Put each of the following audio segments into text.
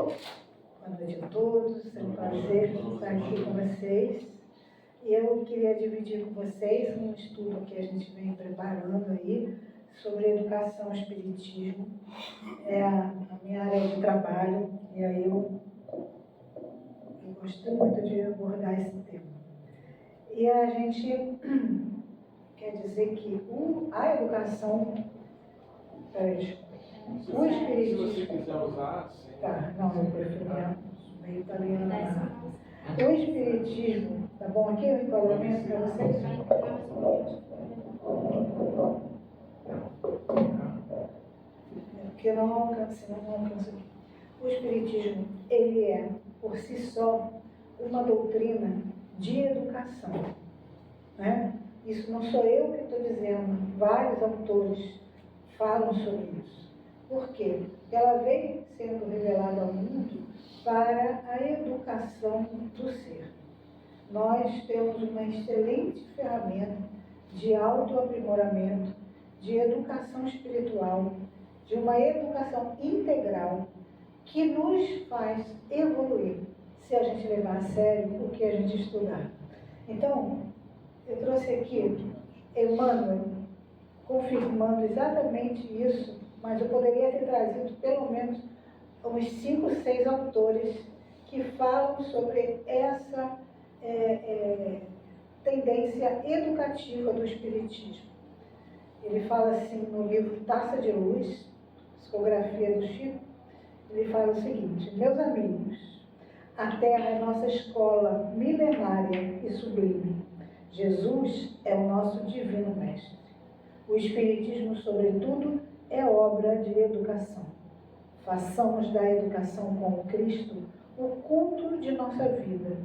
Boa noite a todos, é um prazer estar aqui com vocês. E eu queria dividir com vocês um estudo que a gente vem preparando aí sobre educação e espiritismo. É a minha área de trabalho, e aí eu gosto muito de abordar esse tema. E a gente quer dizer que a educação... o espiritismo... Se você quiser usar... Tá, não, eu prefiro meio italiano. O espiritismo, tá bom aqui o enquadramento para vocês? Porque não alcança aqui. O espiritismo, ele é, por si só, uma doutrina de educação, né? Isso não sou eu que estou dizendo, vários autores falam sobre isso. Por quê? Porque ela vem sendo revelada ao mundo para a educação do ser. Nós temos uma excelente ferramenta de autoaprimoramento, de educação espiritual, de uma educação integral que nos faz evoluir, se a gente levar a sério o que a gente estudar. Então, eu trouxe aqui Emmanuel confirmando exatamente isso, mas eu poderia ter trazido pelo menos uns 5, 6 autores que falam sobre essa tendência educativa do espiritismo. Ele fala assim no livro Taça de Luz, psicografia do Chico, ele fala o seguinte: meus amigos, a Terra é nossa escola milenária e sublime. Jesus é o nosso divino mestre. O espiritismo, sobretudo, é obra de educação. Façamos da educação com o Cristo o culto de nossa vida,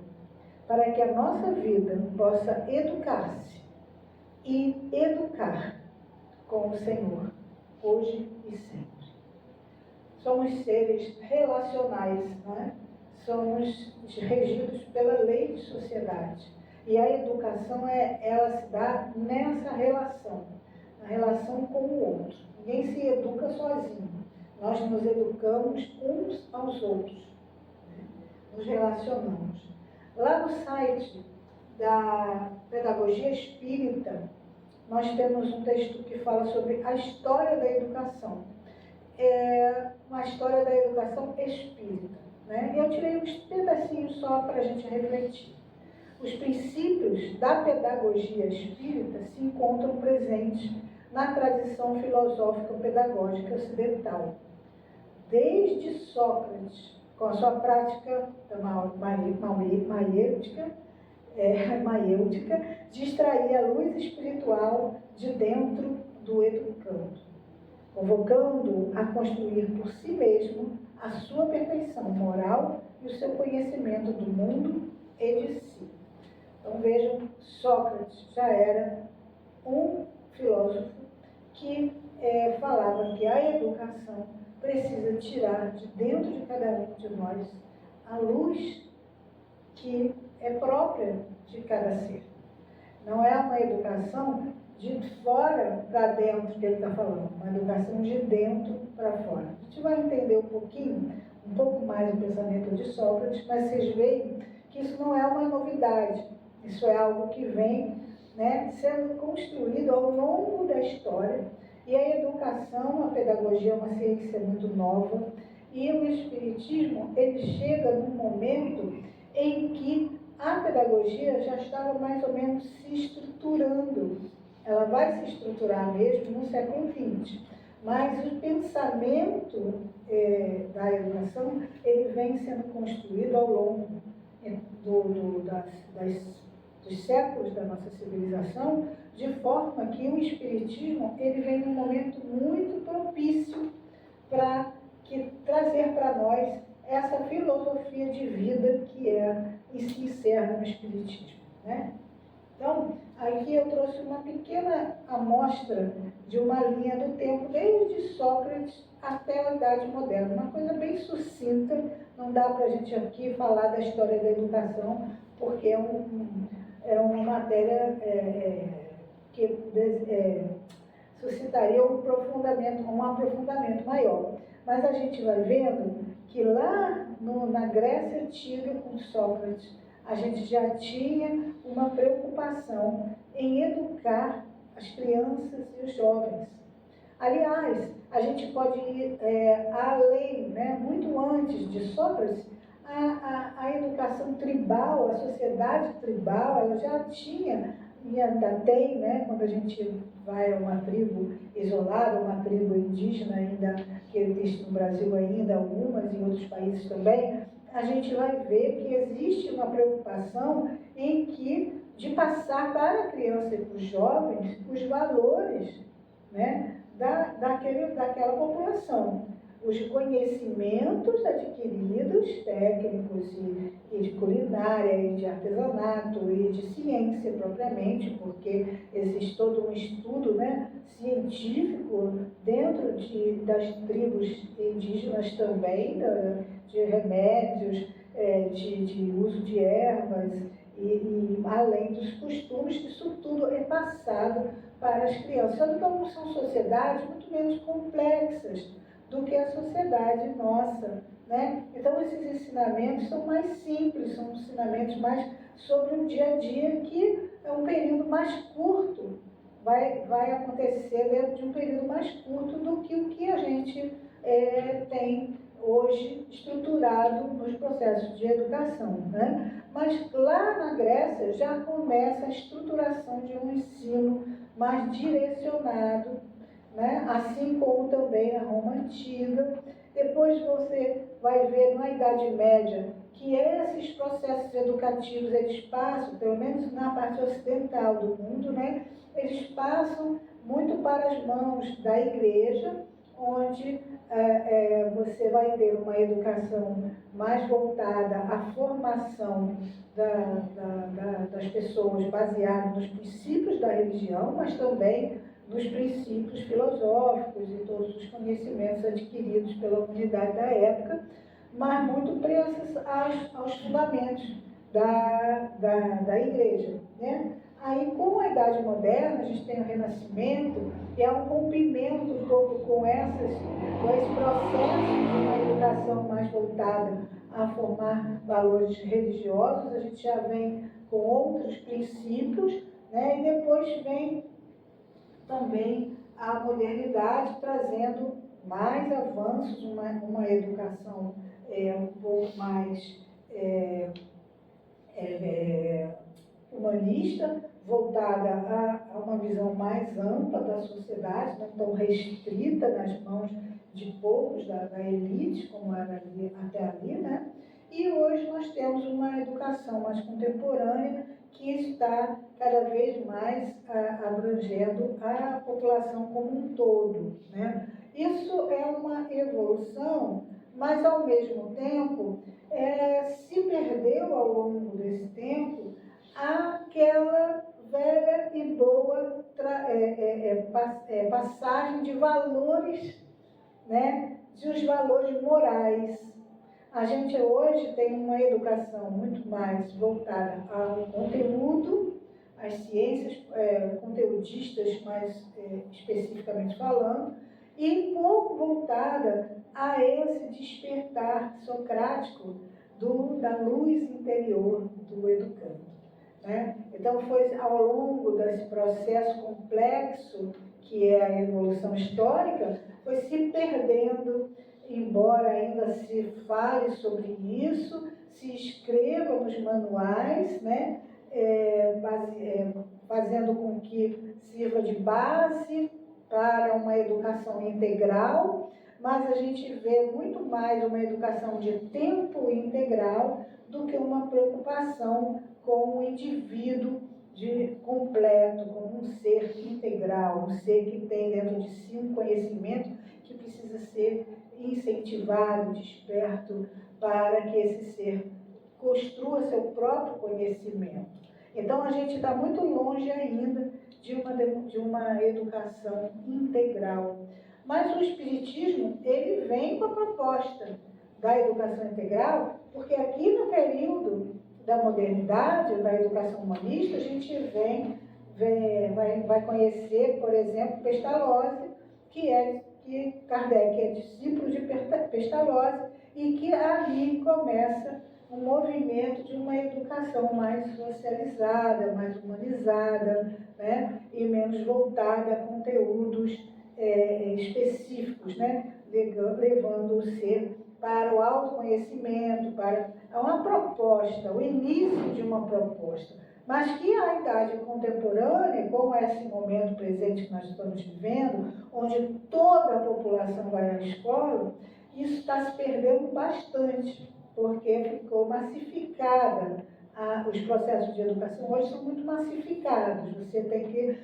para que a nossa vida possa educar-se e educar com o Senhor, hoje e sempre. Somos seres relacionais, não é? Somos regidos pela lei de sociedade. E a educação, ela se dá nessa relação, na relação com o outro. Ninguém se educa sozinho. Nós nos educamos uns aos outros, né? Nos relacionamos. Lá no site da Pedagogia Espírita, nós temos um texto que fala sobre a história da educação. É uma história da educação espírita, né? E eu tirei uns pedacinhos só para a gente refletir. Os princípios da pedagogia espírita se encontram presentes na tradição filosófica pedagógica ocidental. Desde Sócrates, com a sua prática maiêutica, de extrair a luz espiritual de dentro do educando, convocando-o a construir por si mesmo a sua perfeição moral e o seu conhecimento do mundo e de si. Então vejam, Sócrates já era um filósofo que falava que a educação precisa tirar de dentro de cada um de nós a luz que é própria de cada ser. Não é uma educação de fora para dentro que ele está falando, uma educação de dentro para fora. A gente vai entender um pouco mais o pensamento de Sócrates, mas vocês veem que isso não é uma novidade, isso é algo que vem, né, sendo construído ao longo da história. E a educação, a pedagogia é uma ciência muito nova, e o espiritismo, ele chega num momento em que a pedagogia já estava mais ou menos se estruturando. Ela vai se estruturar mesmo no século XX, mas o pensamento da educação, ele vem sendo construído ao longo dos séculos da nossa civilização, de forma que o espiritismo, ele vem num momento muito propício para trazer para nós essa filosofia de vida que se encerra no espiritismo, né? Então, aqui eu trouxe uma pequena amostra de uma linha do tempo, desde Sócrates até a Idade Moderna. Uma coisa bem sucinta, não dá para a gente aqui falar da história da educação, porque é uma matéria que suscitaria um aprofundamento maior. Mas a gente vai vendo que lá na Grécia Antiga, com Sócrates, a gente já tinha uma preocupação em educar as crianças e os jovens. Aliás, a gente pode ir além, né? Muito antes de Sócrates, a educação tribal, a sociedade tribal, ela já tinha, e ainda tem, né? Quando a gente vai a uma tribo isolada, uma tribo indígena ainda, que existe no Brasil ainda, algumas, em outros países também, a gente vai ver que existe uma preocupação de passar para a criança e para os jovens os valores, né, daquela população. Os conhecimentos adquiridos, técnicos e de culinária, e de artesanato, e de ciência propriamente, porque existe todo um estudo, né, científico dentro das tribos indígenas também, de remédios, de uso de ervas, e além dos costumes, isso tudo é passado para as crianças. Só que são sociedades muito menos complexas do que a sociedade nossa, né? Então, esses ensinamentos são mais simples, são ensinamentos mais sobre o dia a dia, que é um período mais curto, vai acontecer dentro de um período mais curto do que o que a gente tem hoje estruturado nos processos de educação, né? Mas lá na Grécia já começa a estruturação de um ensino mais direcionado, né? Assim como também na Roma Antiga. Depois você vai ver na Idade Média que esses processos educativos, eles passam, pelo menos na parte ocidental do mundo, né? Eles passam muito para as mãos da igreja, onde você vai ter uma educação mais voltada à formação das pessoas baseada nos princípios da religião, mas também nos princípios filosóficos e todos os conhecimentos adquiridos pela humanidade da época, mas muito presos aos fundamentos da igreja, né? Aí, com a Idade Moderna, a gente tem o Renascimento, que é um rompimento um pouco com esse processo de uma educação mais voltada a formar valores religiosos. A gente já vem com outros princípios, né? E depois vem também a modernidade, trazendo mais avanços, uma educação um pouco mais humanista, voltada a uma visão mais ampla da sociedade, não tão restrita nas mãos de poucos, da elite, como era até ali, né? E hoje nós temos uma educação mais contemporânea que está cada vez mais abrangendo a população como um todo, né? Isso é uma evolução, mas ao mesmo tempo se perdeu ao longo desse tempo aquela velha e boa passagem de valores, né, de os valores morais. A gente hoje tem uma educação muito mais voltada ao conteúdo, às ciências conteudistas, mais especificamente falando, e pouco voltada a esse despertar socrático da luz interior do educando, né? Então, foi ao longo desse processo complexo, que é a evolução histórica, foi se perdendo, embora ainda se fale sobre isso, se escreva nos manuais, né? Fazendo com que sirva de base para uma educação integral, mas a gente vê muito mais uma educação de tempo integral do que uma preocupação com o indivíduo completo, como um ser integral, um ser que tem dentro de si um conhecimento que precisa ser incentivado, desperto, para que esse ser construa seu próprio conhecimento. Então, a gente está muito longe ainda de uma educação integral. Mas o Espiritismo, ele vem com a proposta da educação integral, porque aqui no período da modernidade, da educação humanista, a gente vem vai conhecer, por exemplo, Pestalozzi, que Kardec é discípulo de Pestalozzi, e que ali começa um movimento de uma educação mais socializada, mais humanizada, né? E menos voltada a conteúdos específicos, né? Levando o ser para o autoconhecimento, para uma proposta, o início de uma proposta. Mas que a idade contemporânea, como é esse momento presente que nós estamos vivendo, onde toda a população vai à escola, isso está se perdendo bastante, porque ficou massificada. Os processos de educação hoje são muito massificados. Você tem que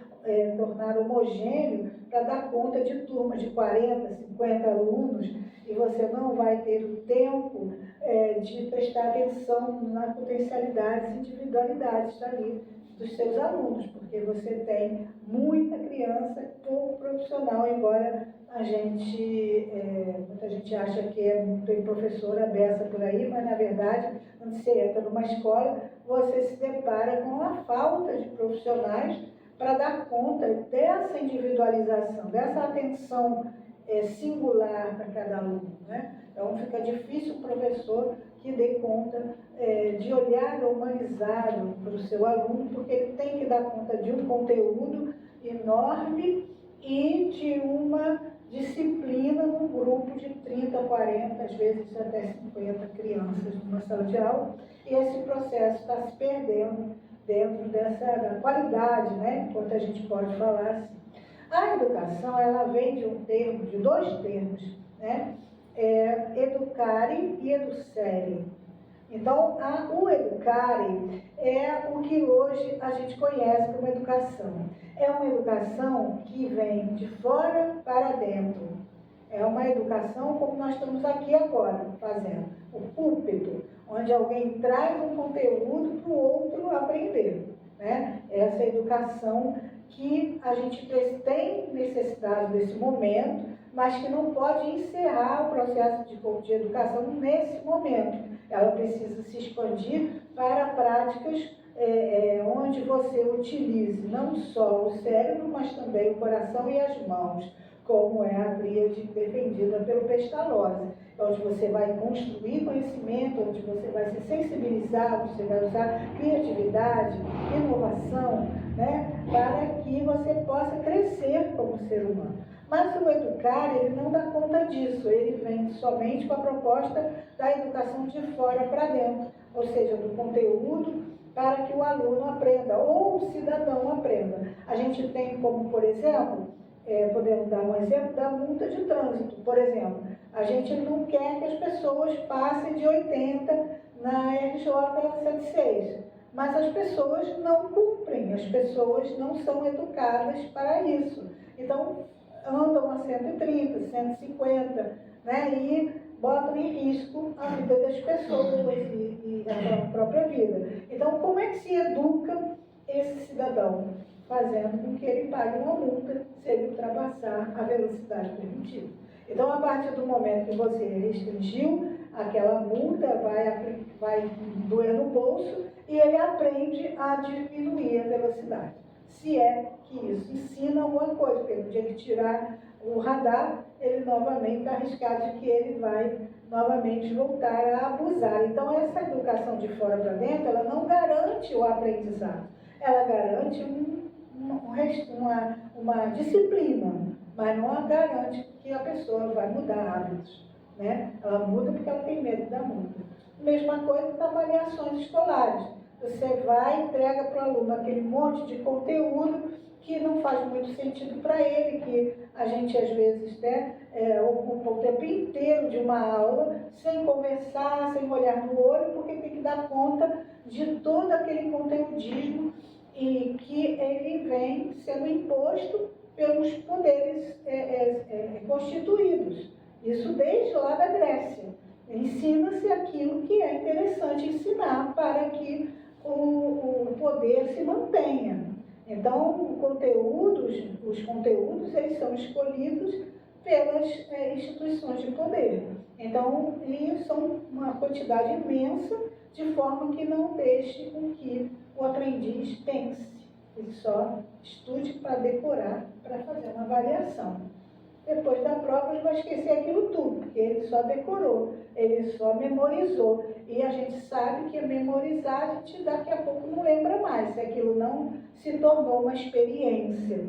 tornar homogêneo para dar conta de turmas de 40, 50 alunos, e você não vai ter o tempo de prestar atenção na potencialidades e individualidades ali dos seus alunos, porque você tem muita criança, pouco profissional, embora muita gente acha que tem professora beça por aí, mas na verdade, quando você entra numa escola, você se depara com a falta de profissionais para dar conta dessa individualização, dessa atenção singular para cada aluno, né? Então fica difícil o professor que dê conta de olhar humanizado para o seu aluno, porque ele tem que dar conta de um conteúdo enorme e de uma disciplina num grupo de 30, 40, às vezes até 50 crianças numa sala de aula, e esse processo está se perdendo dentro da qualidade, né? Enquanto a gente pode falar assim. A educação, ela vem de dois termos, né? Educare e educere. Então, o educare é o que hoje a gente conhece como educação. É uma educação que vem de fora para dentro. É uma educação como nós estamos aqui agora fazendo. O púlpito, onde alguém traz um conteúdo para o outro aprender, né? Essa educação que a gente tem necessidade desse momento, mas que não pode encerrar o processo de educação nesse momento. Ela precisa se expandir para práticas onde você utilize não só o cérebro, mas também o coração e as mãos, como é a tríade defendida pelo Pestalozzi, onde você vai construir conhecimento, onde você vai se sensibilizar, você vai usar criatividade, inovação, né, para que você possa crescer como ser humano. Mas o educar, ele não dá conta disso, ele vem somente com a proposta da educação de fora para dentro, ou seja, do conteúdo para que o aluno aprenda, ou o cidadão aprenda. A gente tem como, por exemplo, podemos dar um exemplo da multa de trânsito, por exemplo. A gente não quer que as pessoas passem de 80 na RJ 106, mas as pessoas não cumprem, as pessoas não são educadas para isso. Então, andam a 130, 150, né, e botam em risco a vida das pessoas e a própria vida. Então, como é que se educa esse cidadão? Fazendo com que ele pague uma multa se ele ultrapassar a velocidade permitida. Então, a partir do momento que você restringiu, aquela multa vai doer no bolso e ele aprende a diminuir a velocidade. Se é que isso ensina alguma coisa, porque no dia que tirar o radar, ele novamente está arriscado de que ele vai novamente voltar a abusar. Então, essa educação de fora para dentro, ela não garante o aprendizado, ela garante uma disciplina, mas não garante que a pessoa vai mudar hábitos, né? Ela muda porque ela tem medo da multa. Mesma coisa das avaliações escolares. Você vai e entrega para o aluno aquele monte de conteúdo que não faz muito sentido para ele, que a gente às vezes ocupa o tempo inteiro de uma aula sem conversar, sem olhar no olho, porque tem que dar conta de todo aquele conteudismo e que ele vem sendo imposto pelos poderes constituídos. Isso desde lá da Grécia. Ensina-se aquilo que é interessante ensinar para que o poder se mantenha. Então, os conteúdos eles são escolhidos pelas instituições de poder. Então, e são uma quantidade imensa, de forma que não deixe com que o aprendiz pense. ele só estude para decorar, para fazer uma avaliação. Depois da prova, ele vai esquecer aquilo tudo, porque ele só decorou, ele só memorizou. E a gente sabe que memorizar, a gente daqui a pouco não lembra mais, se aquilo não se tornou uma experiência,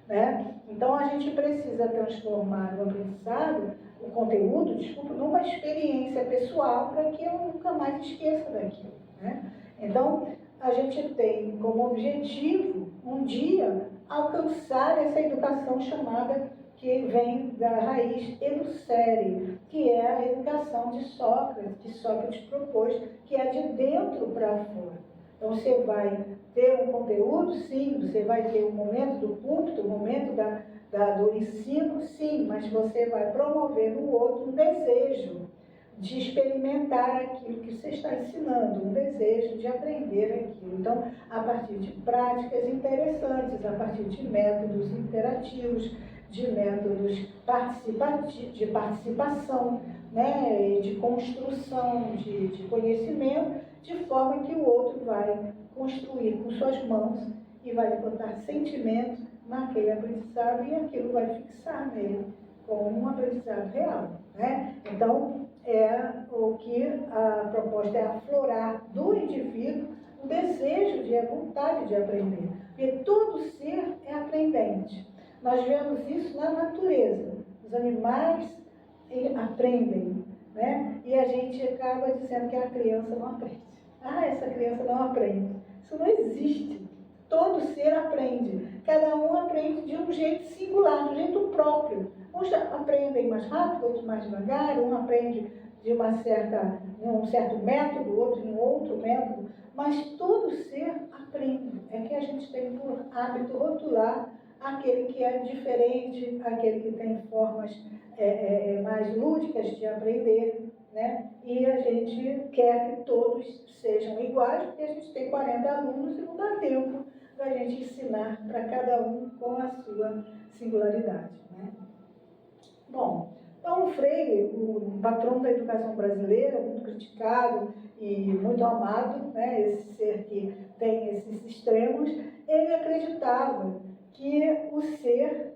né? Então, a gente precisa transformar o aprendizado, o conteúdo, desculpa, numa experiência pessoal para que eu nunca mais esqueça daquilo, né? Então, a gente tem como objetivo, um dia, alcançar essa educação chamada, que vem da raiz educere, que é a educação de Sócrates, que Sócrates propôs, que é de dentro para fora. Então, você vai ter um conteúdo, sim, você vai ter um momento do púlpito, o momento do ensino, sim, mas você vai promover no outro um desejo de experimentar aquilo que você está ensinando, um desejo de aprender aquilo. Então, a partir de práticas interessantes, a partir de métodos interativos, de métodos de participação, né, de construção de conhecimento, de forma que o outro vai construir com suas mãos e vai botar sentimento naquele aprendizado e aquilo vai fixar nele como um aprendizado real, né? Então, o que a proposta é aflorar do indivíduo o desejo a vontade de aprender, porque todo ser é aprendente. Nós vemos isso na natureza. Os animais aprendem, né? E a gente acaba dizendo que a criança não aprende. Ah, essa criança não aprende. Isso não existe. Todo ser aprende. Cada um aprende de um jeito singular, de um jeito próprio. Uns aprendem mais rápido, outros mais devagar, um aprende de um certo método, outro em outro método, mas todo ser aprende. É que a gente tem por hábito rotular aquele que é diferente, aquele que tem formas mais lúdicas de aprender, né? E a gente quer que todos sejam iguais, porque a gente tem 40 alunos e não dá tempo da gente ensinar para cada um com a sua singularidade, né? Bom, Paulo Freire, o patrão da educação brasileira, muito criticado e muito amado, né, esse ser que tem esses extremos, ele acreditava que o ser,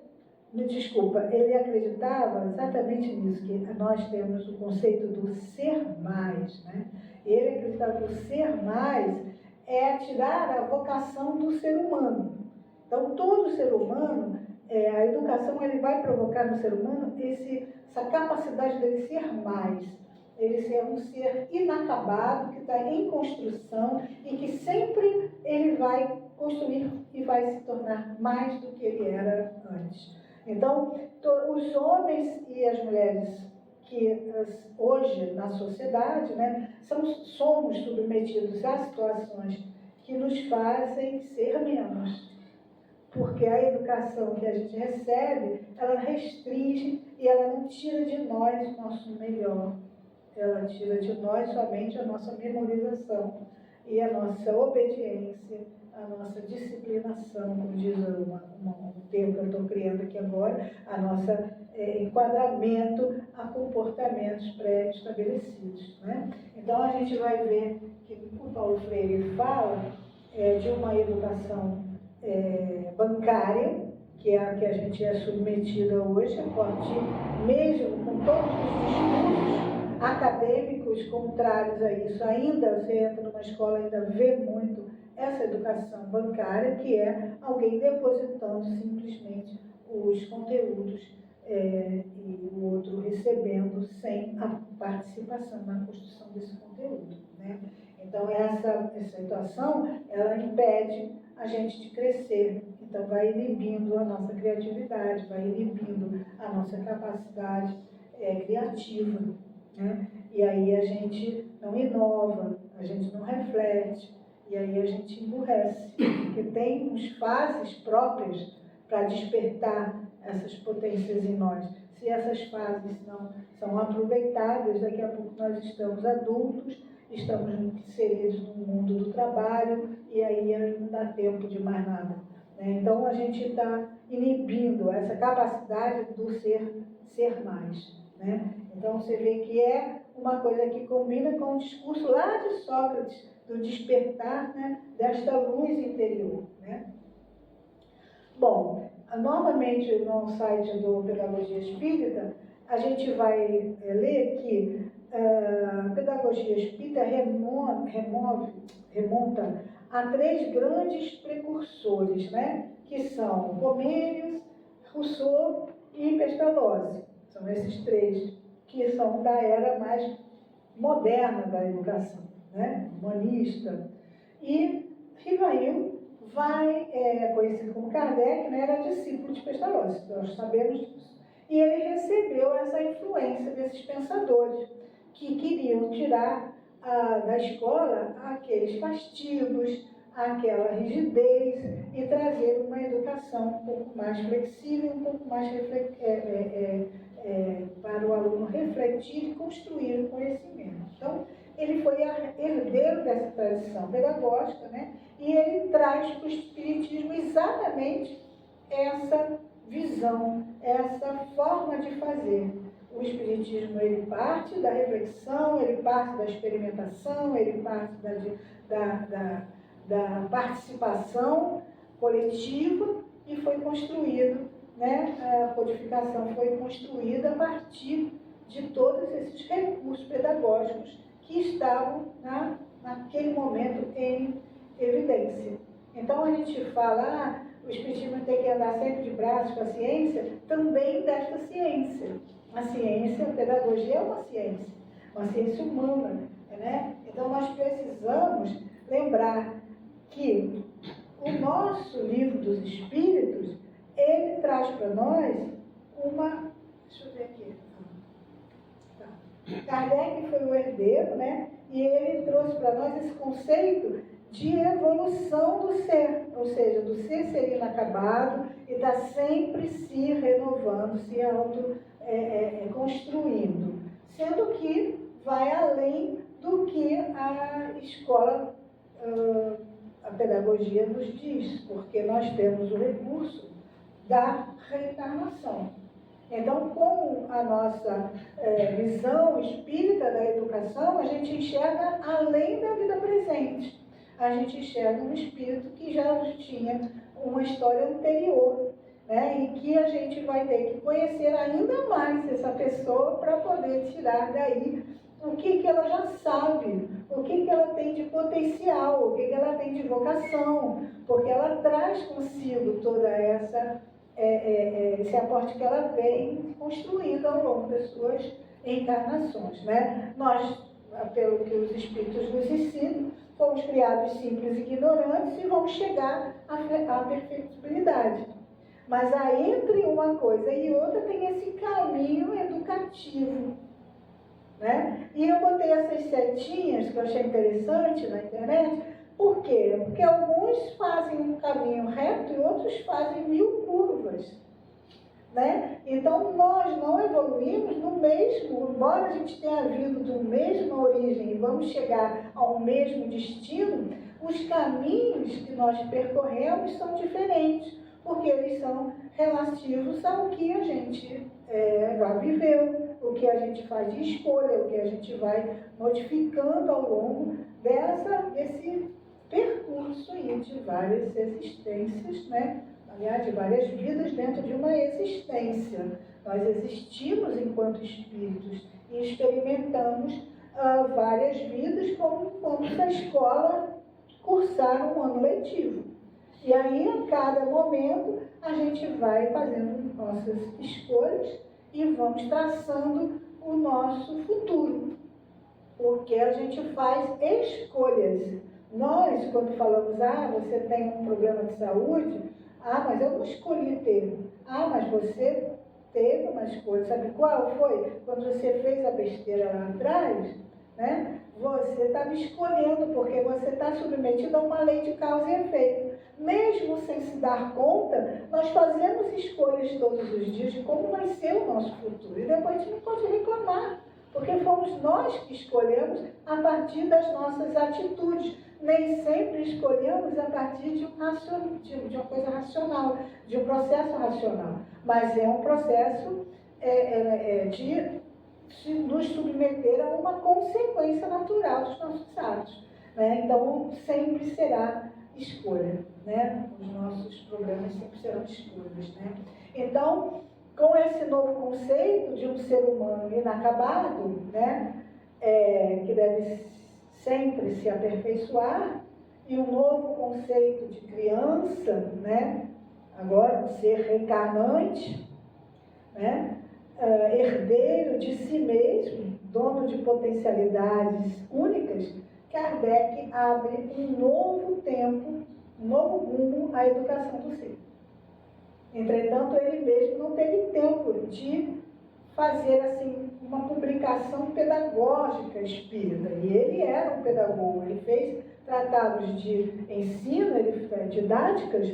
ele acreditava exatamente nisso, que nós temos o conceito do ser mais, né? Ele acreditava que o ser mais é tirar a vocação do ser humano. Então, todo ser humano, a educação ele vai provocar no ser humano essa capacidade dele ser mais, ele ser um ser inacabado, que está em construção e que sempre ele vai construir e vai se tornar mais do que ele era antes. Então, os homens e as mulheres que hoje na sociedade, né, somos submetidos a situações que nos fazem ser menos. Porque a educação que a gente recebe, ela restringe e ela não tira de nós o nosso melhor. Ela tira de nós somente a nossa memorização e a nossa obediência, a nossa disciplinação, como diz um termo que eu estou criando aqui agora, a nossa enquadramento a comportamentos pré-estabelecidos, né? Então, a gente vai ver que o Paulo Freire fala de uma educação bancária, que é a que a gente é submetida hoje, a partir mesmo com todos os discursos acadêmicos contrários a isso. Ainda você entra numa escola, ainda vê muito essa educação bancária, que é alguém depositando simplesmente os conteúdos e o outro recebendo sem a participação na construção desse conteúdo, né? Então, essa situação, ela impede a gente de crescer. Então, vai inibindo a nossa criatividade, vai inibindo a nossa capacidade criativa, né? E aí a gente não inova, a gente não reflete, e aí a gente emburrece, porque tem uns fases próprias para despertar essas potências em nós. Se essas fases não são aproveitadas, daqui a pouco nós estamos adultos, estamos inseridos no mundo do trabalho, e aí não dá tempo de mais nada, né? Então, a gente está inibindo essa capacidade do ser mais, né? Então, você vê que é uma coisa que combina com o discurso lá de Sócrates, do despertar, né, desta luz interior, né? Bom, novamente no site do Pedagogia Espírita, a gente vai ler que a Pedagogia Espírita remonta a 3 grandes precursores, né? Que são Comênios, Rousseau e Pestalozzi. São esses 3 que são da era mais moderna da educação, né? Humanista. E Rivail conhecido como Kardec, né, era discípulo de Pestalozzi, nós sabemos disso. E ele recebeu essa influência desses pensadores que queriam tirar da escola aqueles castigos, aquela rigidez e trazer uma educação um pouco mais flexível, um pouco mais para o aluno refletir e construir o conhecimento. Então, ele foi herdeiro dessa tradição pedagógica, né? E ele traz para o Espiritismo exatamente essa visão, essa forma de fazer. O Espiritismo, ele parte da reflexão, ele parte da experimentação, ele parte da participação coletiva e foi construído, né? A codificação foi construída a partir de todos esses recursos pedagógicos que estavam naquele momento em evidência. Então a gente fala, o Espiritismo tem que andar sempre de braços com a ciência, também desta ciência. A ciência, a pedagogia é uma ciência humana, né? Então nós precisamos lembrar que o nosso livro dos Espíritos, ele traz para nós deixa eu ver aqui. Kardec foi o herdeiro, né? E ele trouxe para nós esse conceito de evolução do ser, ou seja, do ser inacabado e está sempre se renovando, se construindo, sendo que vai além do que a escola, a pedagogia nos diz, porque nós temos o recurso da reencarnação. Então, com a nossa visão espírita da educação, a gente enxerga além da vida presente. A gente enxerga um espírito que já tinha uma história anterior, né? E que a gente vai ter que conhecer ainda mais essa pessoa para poder tirar daí o que ela já sabe, o que ela tem de potencial, o que ela tem de vocação, porque ela traz consigo toda esse aporte que ela vem construindo ao longo das suas encarnações, né? Nós, pelo que os Espíritos nos ensinam, fomos criados simples e ignorantes e vamos chegar à perfectibilidade. Mas aí, entre uma coisa e outra, tem esse caminho educativo, né? E eu botei essas setinhas, que eu achei interessante na internet. Por quê? Porque alguns fazem um caminho reto e outros fazem 1000 curvas, né? Então, nós não evoluímos no mesmo, embora a gente tenha vindo da mesma origem e vamos chegar ao mesmo destino, os caminhos que nós percorremos são diferentes, porque eles são relativos ao que a gente já viveu, o que a gente faz de escolha, o que a gente vai modificando ao longo desse percurso aí de várias existências, né? Aliás, de várias vidas dentro de uma existência. Nós existimos enquanto espíritos e experimentamos várias vidas como fomos à escola cursar um ano letivo. E aí, a cada momento, a gente vai fazendo nossas escolhas e vamos traçando o nosso futuro. Porque a gente faz escolhas. Nós, quando falamos, você tem um problema de saúde, mas eu não escolhi ter. Mas você teve uma escolha. Sabe qual foi? Quando você fez a besteira lá atrás, né? Você estava escolhendo, porque você está submetido a uma lei de causa e efeito. Mesmo sem se dar conta, nós fazemos escolhas todos os dias de como vai ser o nosso futuro. E depois a gente não pode reclamar, porque fomos nós que escolhemos a partir das nossas atitudes. Nem sempre escolhemos a partir de uma coisa racional, de um processo racional. Mas é um processo de nos submeter a uma consequência natural dos nossos atos, né? Então, sempre será escolha, né? Os nossos problemas sempre serão escolhas, né? Então, com esse novo conceito de um ser humano inacabado, né? Que deve sempre se aperfeiçoar, e um novo conceito de criança, né? Agora, um ser reencarnante, né? Herdeiro de si mesmo, dono de potencialidades únicas, Kardec abre um novo tempo, um novo rumo à educação do ser. Entretanto, ele mesmo não teve tempo de fazer assim uma publicação pedagógica espírita. E ele era um pedagogo, ele fez tratados de ensino, didáticas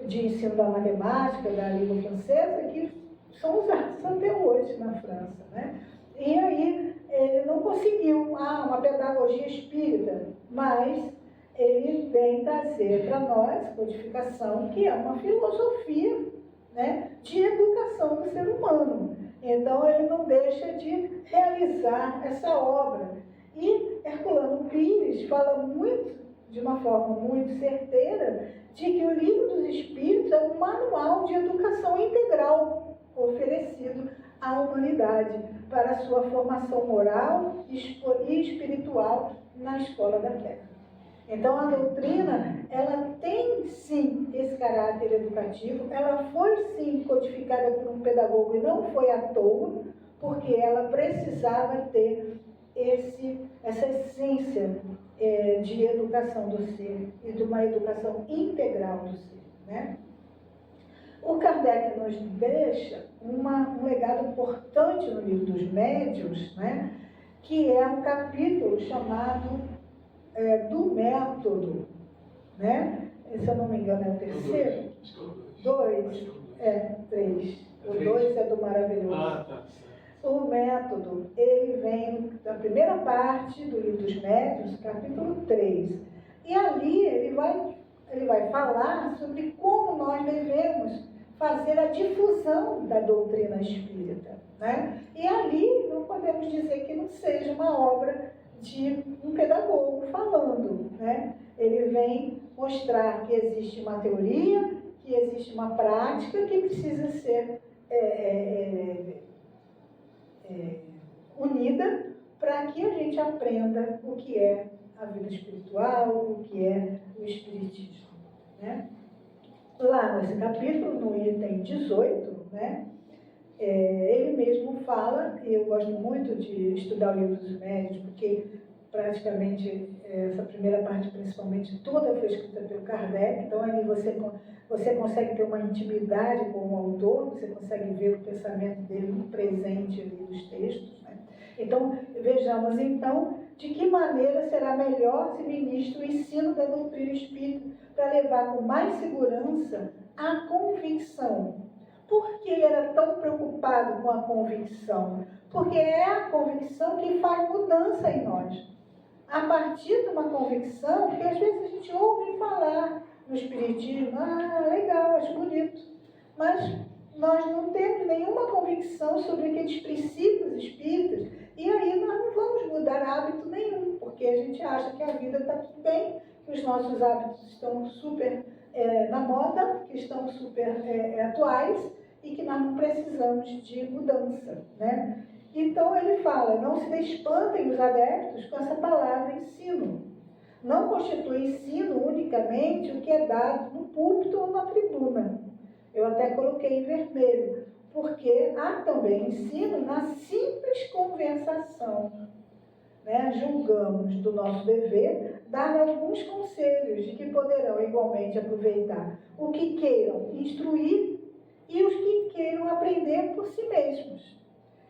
de ensino da matemática, da língua francesa, que são usados até hoje na França, né? E aí ele não conseguiu uma pedagogia espírita, mas ele vem trazer para nós codificação, que é uma filosofia, né, de educação do ser humano. Então ele não deixa de realizar essa obra. E Herculano Pires fala muito, de uma forma muito certeira, de que o Livro dos Espíritos é um manual de educação integral oferecido à humanidade para a sua formação moral e espiritual na escola da Terra. Então, a doutrina, ela tem, sim, esse caráter educativo, ela foi, sim, codificada por um pedagogo e não foi à toa, porque ela precisava ter essa essência de educação do ser e de uma educação integral do ser, né? O Kardec nos deixa um legado importante no Livro dos Médiuns, né? Que é um capítulo chamado do método, né? Se eu não me engano é o terceiro? Dois. Três. O 2 é do maravilhoso. Tá. O método, ele vem da primeira parte do Livro dos Médiuns, capítulo 3. E ali ele vai falar sobre como nós devemos fazer a difusão da doutrina espírita, né? E ali não podemos dizer que não seja uma obra de um pedagogo falando, né? Ele vem mostrar que existe uma teoria, que existe uma prática que precisa ser unida para que a gente aprenda o que é a vida espiritual, o que é o espiritismo, né? Lá nesse capítulo, no item 18, né? Ele mesmo fala, e eu gosto muito de estudar o Livro dos Médiuns, porque praticamente essa primeira parte, principalmente, toda foi escrita pelo Kardec, então ali você consegue ter uma intimidade com o autor, você consegue ver o pensamento dele no presente ali dos textos, né? Então, vejamos então de que maneira será melhor se ministra o ensino da doutrina espírita para levar com mais segurança a convicção. Por que ele era tão preocupado com a convicção? Porque é a convicção que faz mudança em nós. A partir de uma convicção, porque às vezes a gente ouve falar no espiritismo, legal, acho bonito, mas nós não temos nenhuma convicção sobre aqueles princípios espíritas, e aí nós não vamos mudar hábito nenhum, porque a gente acha que a vida está tudo bem, que os nossos hábitos estão super na moda, que estão super atuais, e que nós não precisamos de mudança, né? Então ele fala, não se espantem os adeptos com essa palavra ensino. Não constitui ensino unicamente o que é dado no púlpito ou na tribuna. Eu até coloquei em vermelho, porque há também ensino na simples conversação, né? Julgamos do nosso dever dar alguns conselhos de que poderão igualmente aproveitar o que queiram instruir e os que queiram aprender por si mesmos.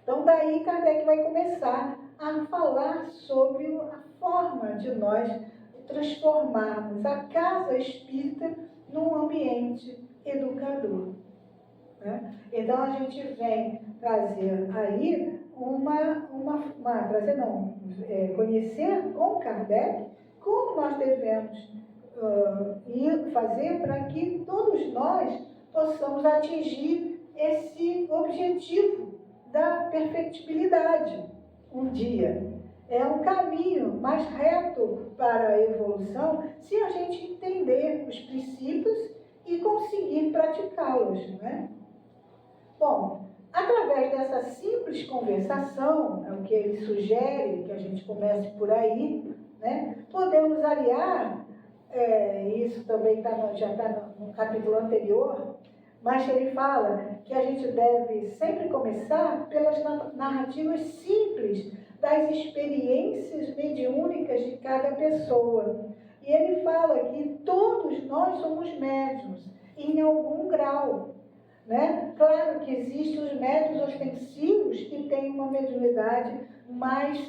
Então, daí Kardec vai começar a falar sobre a forma de nós transformarmos a casa espírita num ambiente educador, né? Então, a gente vem trazer aí conhecer com Kardec como nós devemos fazer para que todos nós possamos atingir esse objetivo da perfectibilidade um dia. é um caminho mais reto para a evolução se a gente entender os princípios e conseguir praticá-los, né? Bom, através dessa simples conversação, é o que ele sugere, que a gente comece por aí, né? Podemos aliar, isso também já está no capítulo anterior, mas ele fala que a gente deve sempre começar pelas narrativas simples das experiências mediúnicas de cada pessoa. E ele fala que todos nós somos médiuns, em algum grau, né? Claro que existem os médiuns ostensivos que têm uma mediunidade mais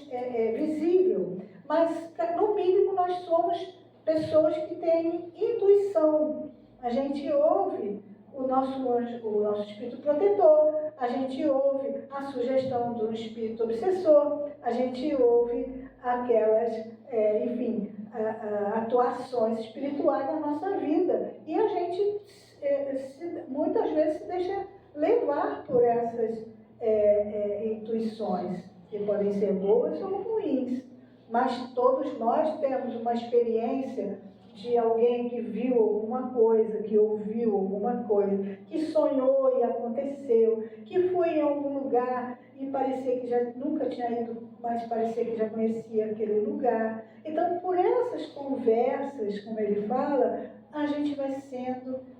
visível, mas no mínimo nós somos pessoas que têm intuição. A gente ouve o nosso anjo, o nosso espírito protetor, a gente ouve a sugestão do espírito obsessor, a gente ouve aquelas, enfim, atuações espirituais na nossa vida. E a gente muitas vezes se deixa levar por essas intuições, que podem ser boas ou ruins. Mas todos nós temos uma experiência de alguém que viu alguma coisa, que ouviu alguma coisa, que sonhou e aconteceu, que foi em algum lugar e parecia que já nunca tinha ido, mas parecia que já conhecia aquele lugar. Então, por essas conversas, como ele fala, a gente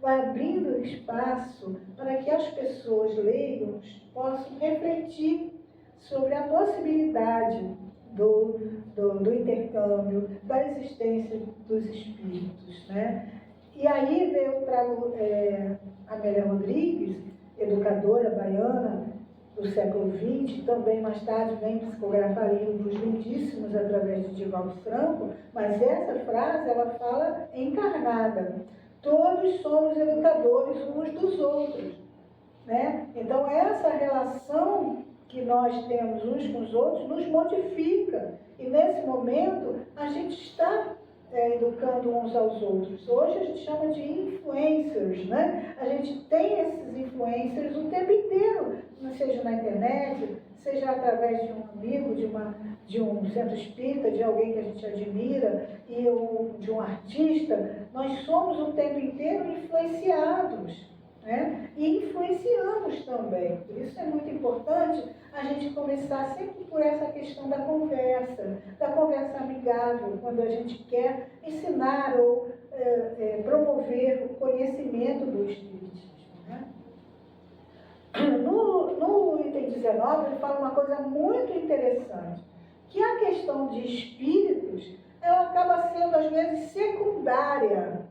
vai abrindo espaço para que as pessoas leigas possam refletir sobre a possibilidade do intercâmbio, da existência dos espíritos, né? E aí eu trago Amélia Rodrigues, educadora baiana do século XX, também mais tarde vem psicografar livros lindíssimos através de Divaldo Franco, mas essa frase ela fala encarnada. Todos somos educadores uns dos outros, né? Então essa relação que nós temos uns com os outros nos modifica. E nesse momento a gente está educando uns aos outros. Hoje a gente chama de influencers, né? A gente tem esses influencers o tempo inteiro, seja na internet, seja através de um amigo, de um centro espírita, de alguém que a gente admira, ou de um artista. Nós somos o tempo inteiro influenciados, né? E influenciamos também. Por isso é muito importante a gente começar sempre por essa questão da conversa amigável, quando a gente quer ensinar ou promover o conhecimento do espiritismo, né? No item 19, ele fala uma coisa muito interessante, que a questão de espíritos, ela acaba sendo, às vezes, secundária.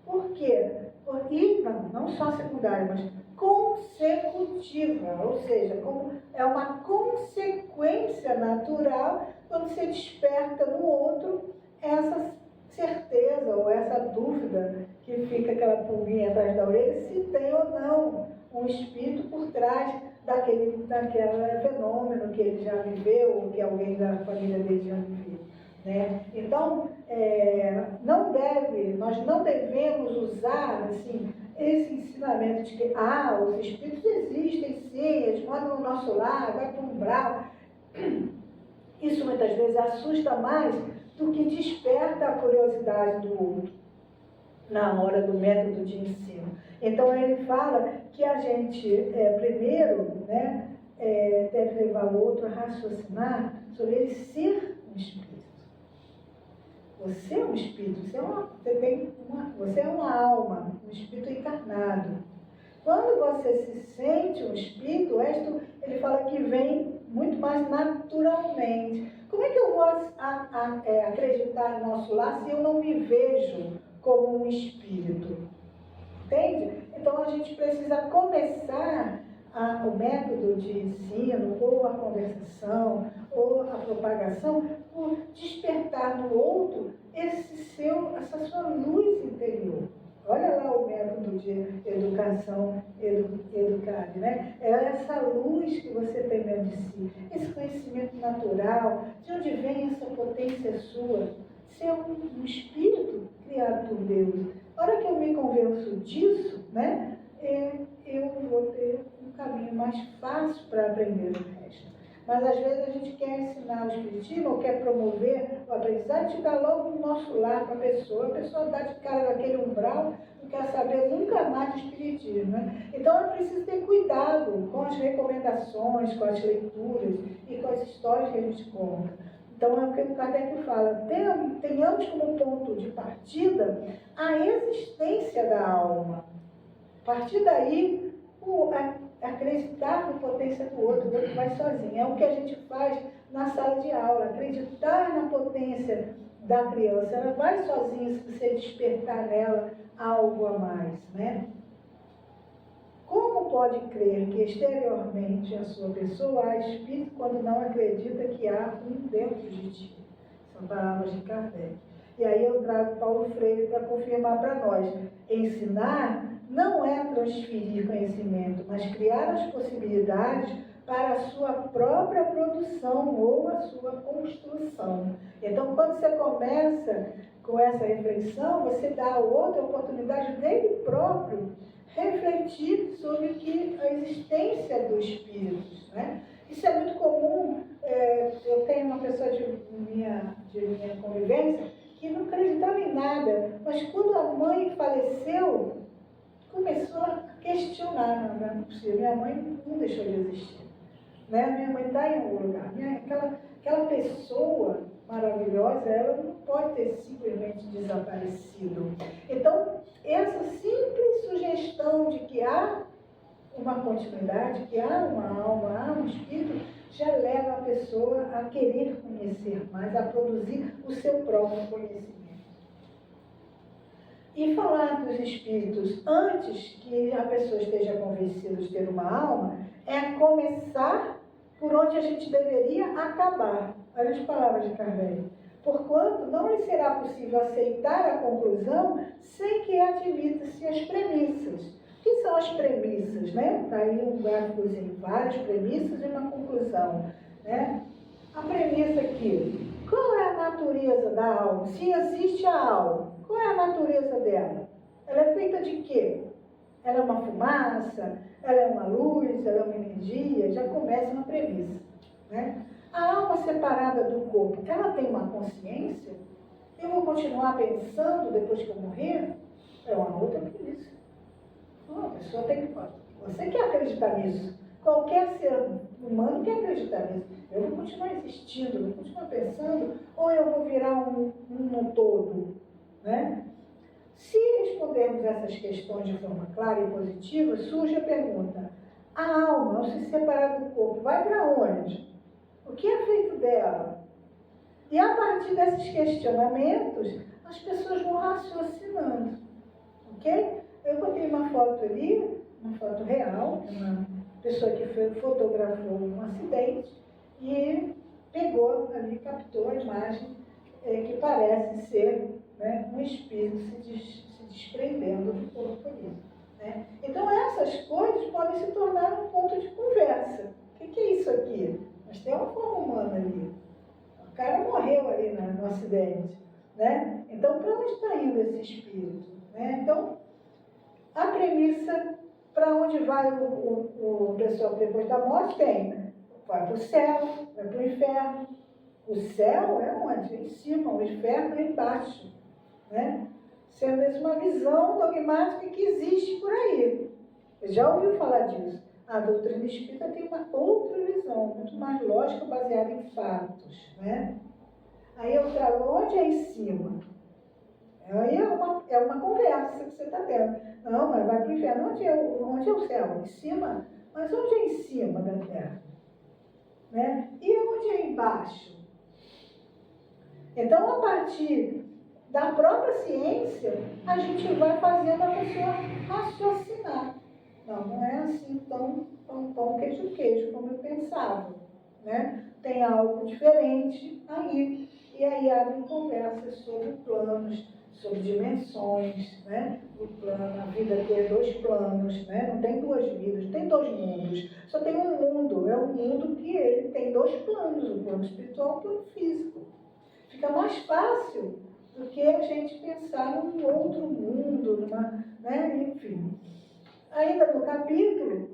Por quê? Porque, não só secundária, mas consecutiva, ou seja, como é uma consequência natural quando você desperta no outro essa certeza ou essa dúvida que fica aquela pulguinha atrás da orelha, se tem ou não um espírito por trás daquele fenômeno que ele já viveu ou que alguém da família dele já viveu, né? Então, nós não devemos usar assim, esse ensinamento de que os espíritos existem sim, eles moram no nosso lar, vai para um umbral. Isso muitas vezes assusta mais do que desperta a curiosidade do outro na hora do método de ensino. Então ele fala que a gente primeiro, né, deve levar o outro a raciocinar sobre ele ser um espírito. Você é um espírito, você é uma alma, um espírito encarnado. Quando você se sente um espírito, ele fala que vem muito mais naturalmente. Como é que eu vou acreditar em nosso lar se eu não me vejo como um espírito? Entende? Então a gente precisa começar o método de ensino, ou a conversação, ou a propagação, por despertar no outro essa sua luz interior. Olha lá o método de educação, educar, né? É essa luz que você tem dentro de si, esse conhecimento natural, de onde vem essa potência sua. Ser um espírito criado por Deus. A hora que eu me convenço disso, né, eu vou ter um caminho mais fácil para aprender o resto. Mas às vezes a gente quer ensinar o espiritismo ou quer promover o aprendizado, chegar logo no nosso lar para a pessoa dá de cara naquele umbral, não quer saber nunca mais de espiritismo, né? Então é preciso ter cuidado com as recomendações, com as leituras e com as histórias que a gente conta. Então é o que o Kardec fala, tenhamos como ponto de partida a existência da alma. A partir daí, acreditar na potência do outro vai sozinho. É o que a gente faz na sala de aula, acreditar na potência da criança. Ela vai sozinha se você despertar nela algo a mais, né? Como pode crer que exteriormente a sua pessoa há espírito quando não acredita que há um dentro de ti? São palavras de Kardec. E aí eu trago Paulo Freire para confirmar para nós. Ensinar não é transferir conhecimento, mas criar as possibilidades para a sua própria produção ou a sua construção. Então, quando você começa com essa reflexão, você dá ao outro a oportunidade dele próprio refletir sobre a existência do espírito, né? Isso é muito comum. Eu tenho uma pessoa de minha convivência que não acreditava em nada, mas quando a mãe faleceu, começou a questionar. Não é possível, minha mãe não deixou de existir, né? Minha mãe está em algum lugar. Aquela pessoa maravilhosa, ela não pode ter simplesmente desaparecido. Então, essa simples sugestão de que há uma continuidade, que há uma alma, há um espírito, já leva a pessoa a querer conhecer mais, a produzir o seu próprio conhecimento. E falar dos espíritos antes que a pessoa esteja convencida de ter uma alma é começar por onde a gente deveria acabar. Olha as palavras de Kardec. Porquanto não lhe será possível aceitar a conclusão sem que admita-se as premissas. O que são as premissas, né? Está aí um gráficozinho, várias premissas e uma conclusão, né? A premissa aqui, qual é a natureza da alma? Se existe a alma, qual é a natureza dela? Ela é feita de quê? Ela é uma fumaça? Ela é uma luz? Ela é uma energia? Já começa uma premissa, né? A alma separada do corpo, ela tem uma consciência? Eu vou continuar pensando depois que eu morrer? É uma outra premissa. A pessoa tem que... Você quer acreditar nisso? Qualquer ser humano quer acreditar nisso. Eu vou continuar existindo, eu vou continuar pensando, ou eu vou virar um no todo, né? Se respondermos essas questões de forma clara e positiva, surge a pergunta: a alma, ao se separar do corpo, vai para onde? O que é feito dela? E a partir desses questionamentos, as pessoas vão raciocinando, ok? Eu botei uma foto ali, uma foto real, uma pessoa que fotografou um acidente e pegou ali, captou a imagem que parece ser, né, um espírito se desprendendo do corpo ali, né? Então essas coisas podem se tornar um ponto de conversa. O que é isso aqui? Mas tem uma forma humana ali. O cara morreu ali no acidente, né? Então, para onde está indo esse espírito, né? Então, a premissa, para onde vai o pessoal depois da morte, tem: vai para o céu, vai para o inferno. O céu é onde? Em cima, o inferno é embaixo, né? Sendo essa uma visão dogmática que existe por aí. Você já ouviu falar disso? A doutrina espírita tem uma outra visão, muito mais lógica, baseada em fatos, né? Aí eu trago, onde é em cima? Aí é uma conversa que você está tendo. Não, mas vai para o inferno. Onde é o céu? Em cima? Mas onde é em cima da terra? Né? E onde é embaixo? Então, a partir da própria ciência, a gente vai fazendo a pessoa raciocinar. Não é assim tão pão, queijo, como eu pensava, né? Tem algo diferente aí. E aí abrem conversas sobre planos, sobre dimensões, né? O plano, a vida tem 2 planos, né? Não tem 2 vidas, não tem 2 mundos. Só tem um mundo, é um mundo que ele tem 2 planos, o plano espiritual e o plano físico. Fica mais fácil do que a gente pensar num outro mundo, né? Enfim. Ainda no capítulo,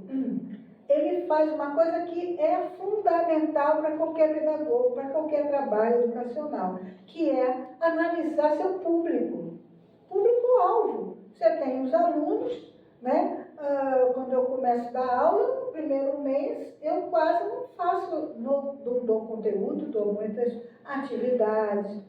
ele faz uma coisa que é fundamental para qualquer pedagogo, para qualquer trabalho educacional, que é analisar seu público-alvo. Você tem os alunos, né? Quando eu começo a dar aula, no primeiro mês, eu quase não faço, não dou conteúdo, dou muitas atividades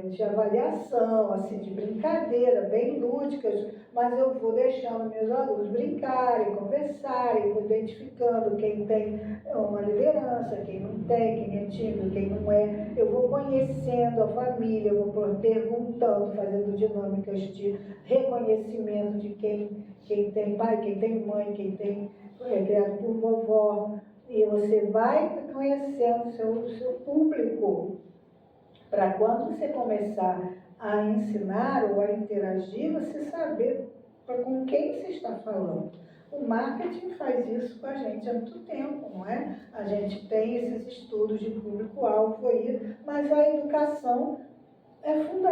de avaliação, assim, de brincadeira, bem lúdicas, mas eu vou deixando meus alunos brincarem, conversarem, vou identificando quem tem uma liderança, quem não tem, quem é tímido, quem não é. Eu vou conhecendo a família, eu vou perguntando, fazendo dinâmicas de reconhecimento de quem tem pai, quem tem mãe, quem tem criado por vovó. E você vai conhecendo o seu público, para quando você começar a ensinar ou a interagir, você saber com quem você está falando. O marketing faz isso com a gente há muito tempo, não é? A gente tem esses estudos de público-alvo aí, mas a educação